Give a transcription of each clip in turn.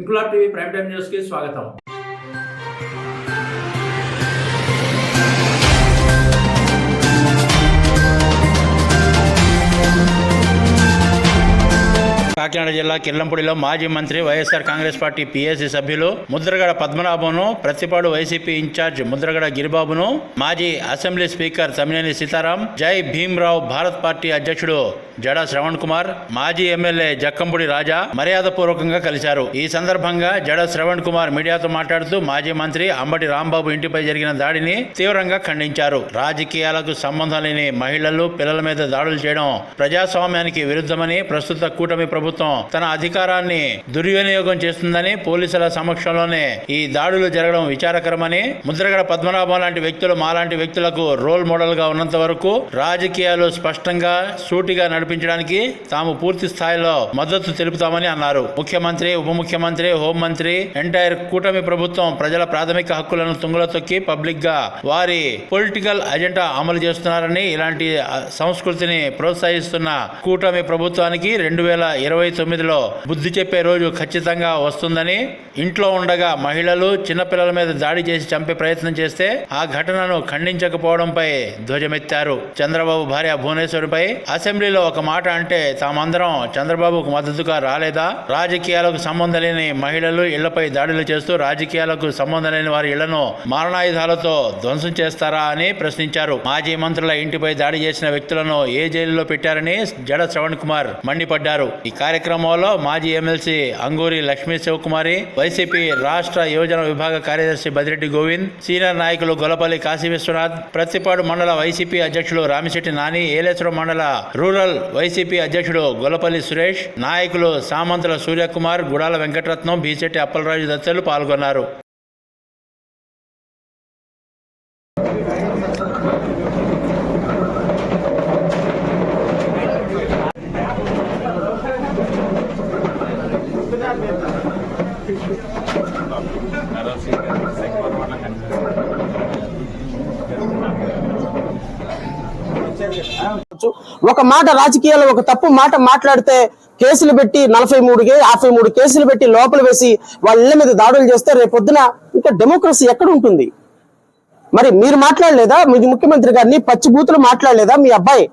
Inquilab TV prime time news కి స్వాగతం. కాకినాడ జిల్లా కిర్లంపూడిలో మాజీ మంత్రి వైఎస్ఆర్ కాంగ్రెస్ పార్టీ పిఎస్సి సభ్యులు ముద్రగడ పద్మనాభంను, ప్రతిపాడు వైసీపీ ఇన్ఛార్జ్ ముద్రగడ గిరిబాబును, మాజీ అసెంబ్లీ స్పీకర్ తమ్మినేని సీతారాం, జై భీమ్రావ్ భారత్ పార్టీ అధ్యక్షుడు జడ శ్రవణ్ కుమార్, మాజీ ఎమ్మెల్యే జక్కంపూడి రాజా మర్యాదపూర్వకంగా కలిశారు. ఈ సందర్భంగా జడ శ్రవణ్ కుమార్ మీడియాతో మాట్లాడుతూ మాజీ మంత్రి అంబటి రాంబాబు ఇంటిపై జరిగిన దాడిని తీవ్రంగా ఖండించారు. రాజకీయాలకు సంబంధం లేని మహిళలు, పిల్లల మీద దాడులు చేయడం ప్రజాస్వామ్యానికి విరుద్ధమని, ప్రస్తుత కూటమి ప్రభుత్వం తన అధికారాన్ని దుర్వినియోగం చేస్తుందని, పోలీసుల సమక్షంలోనే ఈ దాడులు జరగడం విచారకరమని, ముద్రగడ పద్మనాభం లాంటి వ్యక్తులు మాలాంటి వ్యక్తులకు రోల్ మోడల్ గా ఉన్నంత వరకు రాజకీయాలు స్పష్టంగా సూటిగా నడిపించడానికి తాము పూర్తి స్థాయిలో మద్దతు తెలుపుతామని అన్నారు. ముఖ్యమంత్రి, ఉప ముఖ్యమంత్రి, హోంమంత్రి, ఎంటైర్ కూటమి ప్రభుత్వం ప్రజల ప్రాథమిక హక్కులను తుంగలో తొక్కి పబ్లిక్ గా వారి పొలిటికల్ అజెండా అమలు చేస్తున్నారని, ఇలాంటి సంస్కృతిని ప్రోత్సహిస్తున్న కూటమి ప్రభుత్వానికి 2029లో బుద్ధి చెప్పే రోజు ఖచ్చితంగా వస్తుందని, ఇంట్లో ఉండగా మహిళలు, చిన్నపిల్లల మీద దాడి చేసి చంపే ప్రయత్నం చేస్తే ఆ ఘటనను ఖండించకపోవడంపై ధ్వజమెత్తారు. చంద్రబాబు భార్య భువనేశ్వరిపై అసెంబ్లీలో ఒక మాట అంటే తామందరం చంద్రబాబుకు మద్దతుగా రాలేదా? రాజకీయాలకు సంబంధం లేని మహిళలు ఇళ్లపై దాడులు చేస్తూ రాజకీయాలకు సంబంధం లేని వారి ఇళ్లను మారణాయుధాలతో ధ్వంసం చేస్తారా అని ప్రశ్నించారు. మాజీ మంత్రుల ఇంటిపై దాడి చేసిన వ్యక్తులను ఏ జైలులో పెట్టారని జడ శ్రవణ్ కుమార్ మండిపడ్డారు. ఈ కార్యక్రమంలో మాజీ ఎమ్మెల్సీ అంగూరి లక్ష్మీ శివకుమారి, వైసీపీ రాష్ట్ర యువజన విభాగ కార్యదర్శి బదిరెడ్డి గోవింద్, సీనియర్ నాయకులు గొల్లపల్లి కాశీ విశ్వనాథ్, ప్రతిపాడు మండల వైసీపీ అధ్యక్షులు రామిశెట్టి నాని, ఏలేశ్వరం మండల రూరల్ వైసీపీ అధ్యక్షుడు గొల్లపల్లి సురేష్, నాయకులు సామంతుల సూర్యకుమార్, గుడాల వెంకటరత్నం, బీసెట్టి అప్పలరాజు తదితరులు పాల్గొన్నారు. ఒక మాట రాజకీయాల్లో ఒక తప్పు మాట మాట్లాడితే కేసులు పెట్టి 53 కేసులు పెట్టి లోపల వేసి వాళ్ళ ఇళ్ల మీద దాడులు చేస్తే రేపొద్దున ఇంకా డెమోక్రసీ ఎక్కడ ఉంటుంది? మరి మీరు మాట్లాడలేదా? మీ ముఖ్యమంత్రి గారిని పచ్చిబూతులు మాట్లాడలేదా? మీ అబ్బాయి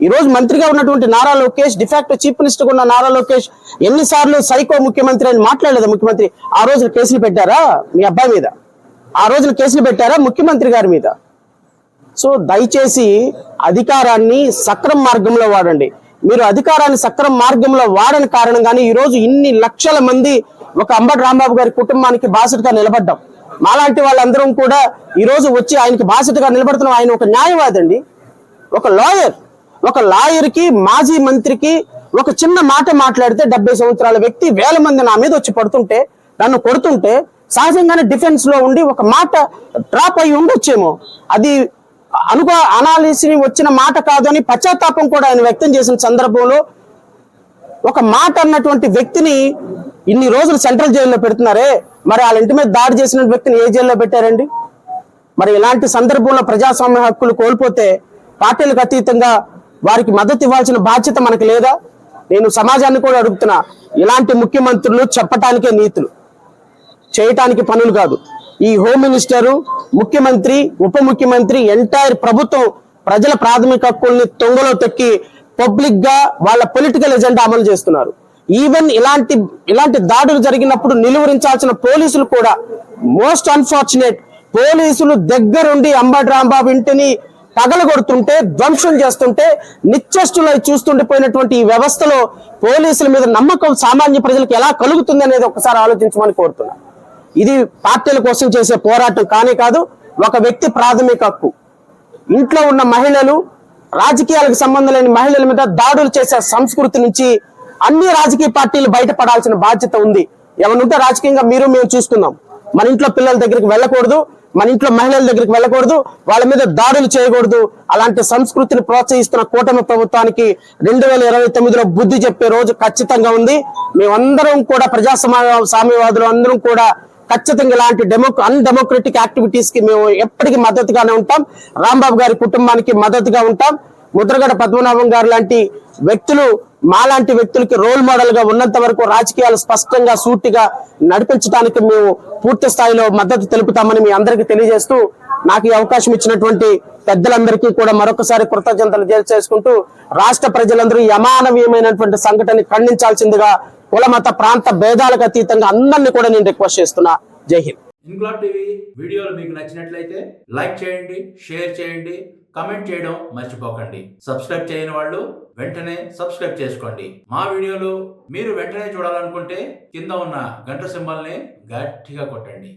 ఈ రోజు మంత్రిగా ఉన్నటువంటి Nara Lokesh, de facto chief minister గా ఉన్న నారా లోకేష్ ఎన్నిసార్లు సైకో ముఖ్యమంత్రి అని మాట్లాడలేదా? ముఖ్యమంత్రి ఆ రోజున కేసులు పెట్టారా మీ అబ్బాయి మీద? ఆ రోజున కేసులు పెట్టారా ముఖ్యమంత్రి గారి మీద? సో దయచేసి అధికారాన్ని సక్రమ మార్గంలో వాడండి. మీరు అధికారాన్ని సక్రమ మార్గంలో వాడని కారణంగానే ఈ రోజు ఇన్ని లక్షల మంది ఒక అంబటి రాంబాబు గారి కుటుంబానికి బాసటగా నిలబడ్డాం. మాలాంటి వాళ్ళందరం కూడా ఈ రోజు వచ్చి ఆయనకి బాసటగా నిలబడుతున్నాం. ఆయన ఒక న్యాయవాది అండి, ఒక లాయర్ కి, మాజీ మంత్రికి ఒక చిన్న మాట మాట్లాడితే 70 సంవత్సరాల వ్యక్తి 1000 మంది నా మీద వచ్చి పడుతుంటే, నన్ను కొడుతుంటే సహజంగానే డిఫెన్స్ లో ఉండి ఒక మాట డ్రాప్ అయి ఉండొచ్చేమో. అది అనాలిసిని వచ్చిన మాట కాదు అని పశ్చాత్తాపం కూడా ఆయన వ్యక్తం చేసిన సందర్భంలో ఒక మాట అన్నటువంటి వ్యక్తిని ఇన్ని రోజులు సెంట్రల్ జైల్లో పెడుతున్నారే, మరి వాళ్ళ ఇంటి మీద దాడి చేసిన వ్యక్తిని ఏ జైల్లో పెట్టారండి? మరి ఇలాంటి సందర్భంలో ప్రజాస్వామ్య హక్కులు కోల్పోతే పార్టీలకు అతీతంగా వారికి మద్దతు ఇవ్వాల్సిన బాధ్యత మనకు లేదా? నేను సమాజాన్ని కూడా అడుగుతున్నా, ఇలాంటి ముఖ్యమంత్రులు చెప్పటానికే నీతులు, చేయటానికి పనులు కాదు. ఈ హోమ్ మినిస్టరు, ముఖ్యమంత్రి, ఉప ముఖ్యమంత్రి, ఎంటైర్ ప్రభుత్వం ప్రజల ప్రాథమిక హక్కుల్ని తొంగలో తొక్కి పబ్లిక్ గా వాళ్ళ పొలిటికల్ ఎజెండా అమలు చేస్తున్నారు. ఈవెన్ ఇలాంటి దాడులు జరిగినప్పుడు నిలువరించాల్సిన పోలీసులు కూడా మోస్ట్ అన్ఫార్చునేట్, పోలీసులు దగ్గరుండి అంబటి రాంబాబు ఇంటిని పగలగొడుతుంటే, ధ్వంసం చేస్తుంటే నిశ్చేష్టులై చూస్తుండిపోయినటువంటి ఈ వ్యవస్థలో పోలీసుల మీద నమ్మకం సామాన్య ప్రజలకు ఎలా కలుగుతుంది అనేది ఒకసారి ఆలోచించమని కోరుతున్నా. ఇది పార్టీల కోసం చేసే పోరాటం కానే కాదు, ఒక వ్యక్తి ప్రాథమిక హక్కు. ఇంట్లో ఉన్న మహిళలు, రాజకీయాలకు సంబంధం లేని మహిళల మీద దాడులు చేసే సంస్కృతి నుంచి అన్ని రాజకీయ పార్టీలు బయటపడాల్సిన బాధ్యత ఉంది. ఎవరుంటే రాజకీయంగా మేము చూసుకుందాం. మన ఇంట్లో పిల్లల దగ్గరికి వెళ్ళకూడదు, మన ఇంట్లో మహిళల దగ్గరికి వెళ్ళకూడదు, వాళ్ళ మీద దాడులు చేయకూడదు. అలాంటి సంస్కృతిని ప్రోత్సహిస్తున్న కూటమి ప్రభుత్వానికి 2029లో బుద్ధి చెప్పే రోజు ఖచ్చితంగా ఉంది. మేమందరం కూడా సామ్యవాదులు అందరం కూడా ఖచ్చితంగా ఇలాంటి అన్డెమోక్రటిక్ యాక్టివిటీస్ కి మేము ఎప్పటికీ మద్దతుగానే ఉంటాం. రాంబాబు గారి కుటుంబానికి మద్దతుగా ఉంటాం. ముద్రగడ పద్మనాభం గారు లాంటి వ్యక్తులు మాలాంటి వ్యక్తులకి రోల్ మోడల్ గా ఉన్నంత వరకు రాజకీయాలు స్పష్టంగా సూటిగా నడిపించడానికి మేము పూర్తి స్థాయిలో మద్దతు తెలుపుతామని మీ అందరికీ తెలియజేస్తూ, నాకు ఈ అవకాశం ఇచ్చినటువంటి పెద్దలందరికీ కూడా మరొకసారి కృతజ్ఞతలు తెలియజేసుకుంటూ, రాష్ట్ర ప్రజలందరూ ఈ అమానవీయమైనటువంటి సంఘటనని ఖండించాల్సిందిగా కుల మత ప్రాంత భేదాలకు అతీతంగా అందరినీ కూడా నేను రిక్వెస్ట్ చేస్తున్నా. జై హింద్. ఇంక్లాబ్ టీవీ వీడియోలు మీకు నచ్చినట్లయితే లైక్ చేయండి, షేర్ చేయండి, కమెంట్ చేయడం మర్చిపోకండి. సబ్స్క్రైబ్ చేయని వాళ్ళు వెంటనే సబ్స్క్రైబ్ చేసుకోండి. మా వీడియోలు మీరు వెంటనే చూడాలనుకుంటే కింద ఉన్న గంట సింబల్ని గట్టిగా కొట్టండి.